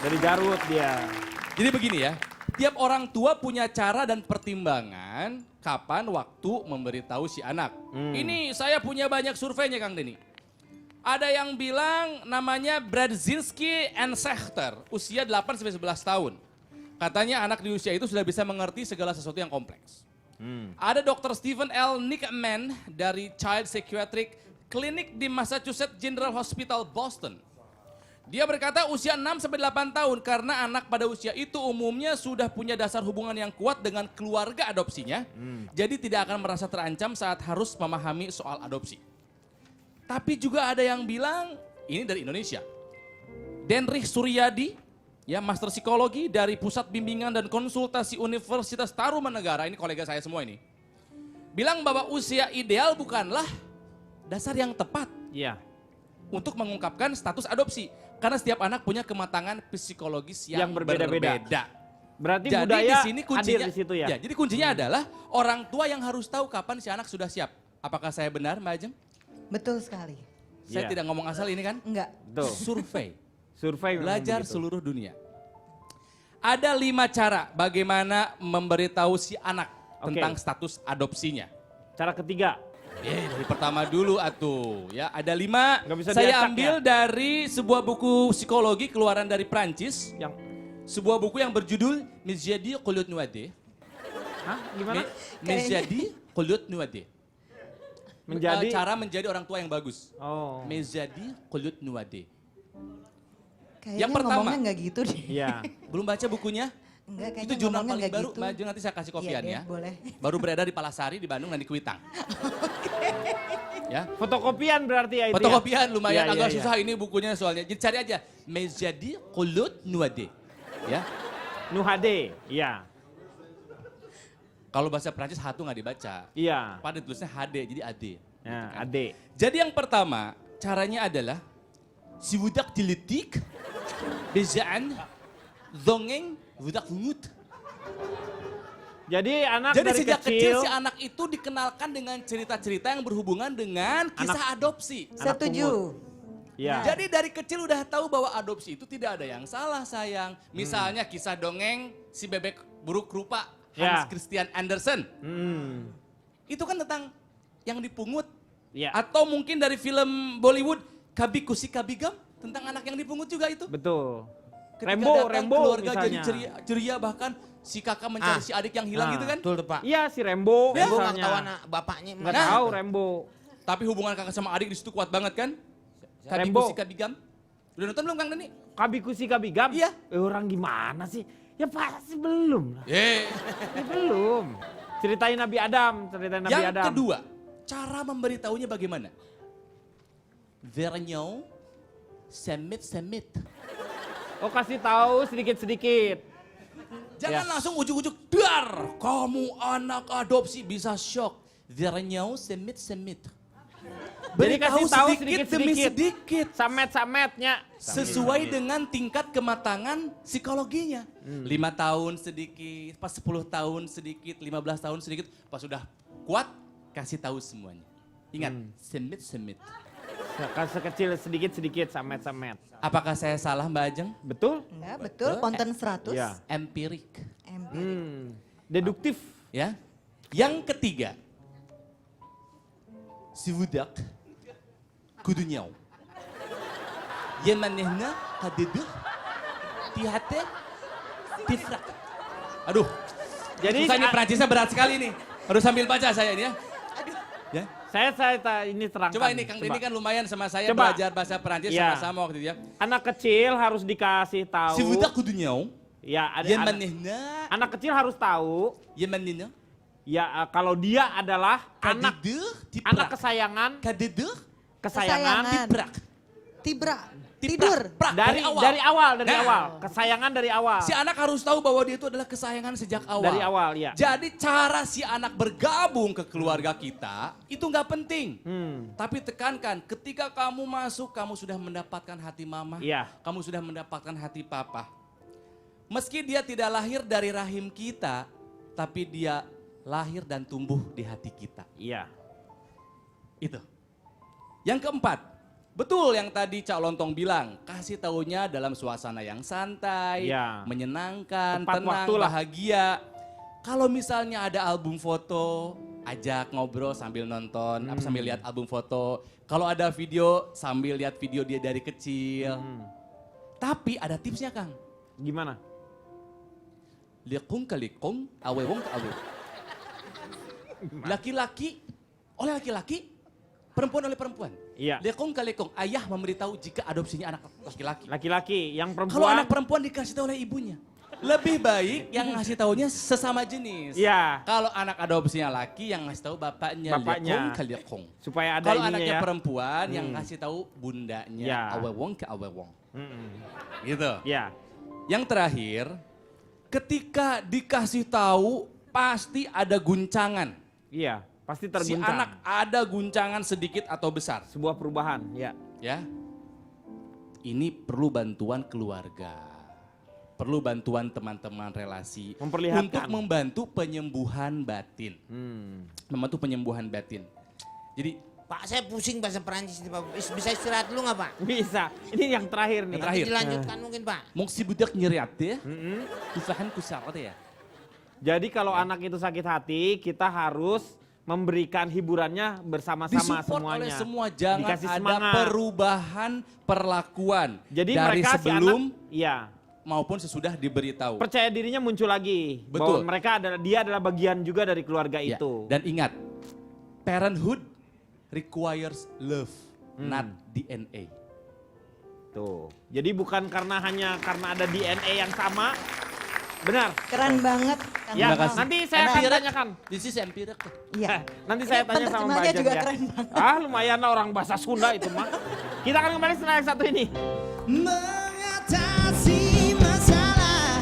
Dari Garut dia. Jadi begini ya, tiap orang tua punya cara dan pertimbangan kapan waktu memberitahu si anak. Ini saya punya banyak surveinya Kang Denny. Ada yang bilang namanya Bradzinski and Sechter, usia 8-11 tahun. Katanya anak di usia itu sudah bisa mengerti segala sesuatu yang kompleks. Ada Dr. Stephen L. Nickman dari Child Psychiatric Clinic di Massachusetts General Hospital, Boston. Dia berkata usia 6-8 tahun karena anak pada usia itu umumnya sudah punya dasar hubungan yang kuat dengan keluarga adopsinya. Jadi tidak akan merasa terancam saat harus memahami soal adopsi. Tapi juga ada yang bilang, ini dari Indonesia. Denrich Suryadi, ya Master Psikologi dari Pusat Bimbingan dan Konsultasi Universitas Tarumanegara, ini kolega saya semua ini. Bilang bahwa usia ideal bukanlah dasar yang tepat. Iya. Untuk mengungkapkan status adopsi. Karena setiap anak punya kematangan psikologis yang berbeda-beda. Berarti jadi budaya di sini kuncinya, hadir di situ ya? Jadi kuncinya adalah orang tua yang harus tahu kapan si anak sudah siap. Apakah saya benar Mbak Ajeng? Betul sekali. Saya Iya. tidak ngomong asal ini kan? Enggak. Betul. Survei. Survei memang Belajar begitu. seluruh dunia. Ada 5 cara bagaimana memberitahu si anak Oke. tentang status adopsinya. Cara ketiga. Dari pertama dulu atuh ya, ada 5. Nggak bisa Saya diacak ambil ya? dari sebuah buku psikologi keluaran dari Prancis. Yang, Sebuah buku yang berjudul Mezjadi Qulud Nuade. hah gimana? Mezjadi Qulud Nuade. Menjadi, Cara menjadi orang tua yang bagus. oh Mezjadi Qulud Nuade. Kayaknya Yang pertama. ngomongnya nggak gitu deh. iya. Belum baca bukunya? Enggak, kayaknya Itu jurnal ngomongnya paling nggak baru. gitu. Maju nanti saya kasih kopian Iya ya. deh, boleh. Baru beredar di Palasari, di Bandung, dan di Kuitang. Ya. Fotokopian berarti ya itu Fotokopian lumayan Iya, agak iya, susah ini bukunya soalnya. Jadi cari aja Mezjadi Qulud Nuade. Ya. ya? Nuhade, iya. Kalau bahasa Prancis hatu nggak dibaca. Iya. Pada tulisnya HD, jadi AD. Ya, ade. Jadi yang pertama, caranya adalah si budak diletik, bezaan, dongeng, budak bungut. Jadi anak Jadi dari sejak kecil kecil, si anak itu dikenalkan dengan cerita-cerita yang berhubungan dengan kisah adopsi. Anak Setuju. ya. Jadi dari kecil udah tahu bahwa adopsi itu tidak ada yang salah sayang. Misalnya kisah dongeng si bebek buruk rupa Hans Ya. Christian Andersen. Hmm, Itu kan tentang yang dipungut. ya, Atau mungkin dari film Bollywood Kabi Kusi Kabigam tentang anak yang dipungut juga itu. betul. Ketika Rembo, datang Rembo keluarga jadi misalnya. ceria bahkan si kakak mencari si adik yang hilang Ah. gitu kan. Betul tuh Pak. Iya si Rembo Rembo nggak misalnya. tahu anak bapaknya. Nggak Nah. tahu Rembo. Tapi hubungan kakak sama adik di situ kuat banget kan. Kabi Rembo. Kusi Kabigam. Udah nonton belum Kang Deni? Kabikusi kabigam? Iya. Orang gimana sih? Ya pasti belum lah. Ya, Belum. Ceritain Nabi Adam, ceritain Nabi yang Adam. kedua, cara memberitahunya bagaimana? Vernyau semit. Oh kasih tahu sedikit-sedikit. Jangan Ya. langsung ujuk-ujuk, dar, kamu anak adopsi bisa shock. Vernyau semit. Jadi kasih tahu demi sedikit-sedikit. sedikit. Samet-sametnya. Sesuai dengan tingkat kematangan psikologinya. 5 tahun sedikit, pas 10 tahun sedikit, 15 tahun sedikit. Pas sudah kuat, kasih tahu semuanya. Ingat, semit. Sekecil sedikit-sedikit samet-samet. Apakah saya salah Mbak Ajeng? Betul? Enggak, betul. Konten 100. Iya. Empirik. Deduktif. Ya. Yang ketiga, si budak kudu nyau. Yemanehna kadedeh tihate tifrak. Aduh, Jadi susah nih Perancisnya berat sekali nih. Harus sambil baca saya ini ya. Ya. saya ini terangkan. Coba ini Kang Deni kan lumayan sama saya Coba. belajar bahasa Perancis Iya. sama-sama waktu itu ya. Anak kecil harus dikasih tahu. Si budak kudu nyau. Ya ada Yemanehna anak kecil harus tahu. yemanehna Ya kalau dia adalah anak kadedeh anak tiprak. kesayangan Kadedeh kesayangan tiprak. Tibra. Tiprak. Tidur. Prak. dari awal Nah. awal kesayangan dari awal. Si anak harus tahu bahwa dia itu adalah kesayangan sejak awal. Dari awal ya. Jadi cara si anak bergabung ke keluarga kita itu nggak penting. Tapi tekankan ketika kamu masuk kamu sudah mendapatkan hati mama. Iya. Kamu sudah mendapatkan hati papa. Meski dia tidak lahir dari rahim kita, tapi dia lahir dan tumbuh di hati kita. Iya. Itu. Yang keempat, Betul yang tadi Cak Lontong bilang, kasih taunya dalam suasana yang santai, Ya. menyenangkan, Tepat tenang, waktu lah. bahagia. Kalau misalnya ada album foto, ajak ngobrol sambil nonton, sambil lihat album foto. Kalau ada video, sambil lihat video dia dari kecil. Tapi ada tipsnya Kang. Gimana? Likung ke likung, awewong ke awe. Laki-laki oleh laki-laki, perempuan oleh perempuan. Iya. Lekong ke lekong, ayah memberitahu jika adopsinya anak laki-laki. Laki-laki, yang perempuan. Kalau anak perempuan dikasih tahu oleh ibunya. Lebih baik yang ngasih taunya sesama jenis. Iya. Kalau anak adopsinya laki, yang ngasih tahu bapaknya. Bapaknya. Lekong ke lekong. Supaya ada Kalau ininya anaknya ya. perempuan, yang ngasih tahu bundanya. Ya. Awewong ke awewong. Mm-mm. Gitu. Iya. Yang terakhir, ketika dikasih tahu pasti ada guncangan. Iya, pasti Si terguncang. anak ada guncangan sedikit atau besar. Sebuah perubahan, ya. Ya, ini perlu bantuan keluarga. Perlu bantuan teman-teman relasi. Memperlihatkan. Untuk membantu penyembuhan batin. Membantu penyembuhan batin. Jadi Pak, saya pusing bahasa Perancis nih Pak. Bisa istirahat dulu nggak Pak? Bisa. Ini yang terakhir nih. Yang terakhir. Nanti dilanjutkan mungkin Pak. mau si budak nyeriat ya, usahan kusarot ya. Jadi kalau anak itu sakit hati, kita harus memberikan hiburannya bersama-sama Disupport semuanya. oleh semua, jangan Dikasih ada semangat. perubahan perlakuan. Jadi dari mereka sebelum si anak, iya, maupun sesudah diberitahu. percaya dirinya muncul lagi. Betul. Bahwa mereka adalah dia adalah bagian juga dari keluarga Ya, itu. dan ingat, parenthood requires love, not DNA. Tuh. Jadi bukan hanya karena ada DNA yang sama. Benar. Keren banget. Kang Ya, Terima kasih. nanti saya akan Empiric. tanyakan. This is empiric. Iya. Nanti saya Ini tanya sama Mbak penerjemahnya Ajeng juga ya. keren banget. Ah, lumayan lah orang bahasa Sunda itu mah. Kita akan kembali setelah yang satu ini. Mengatasi masalah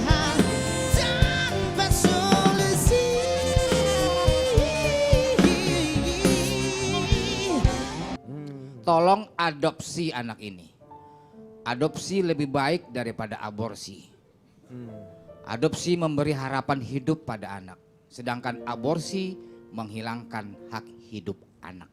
tanpa solusi. Tolong adopsi anak ini. Adopsi lebih baik daripada aborsi. Adopsi memberi harapan hidup pada anak. Sedangkan aborsi menghilangkan hak hidup anak.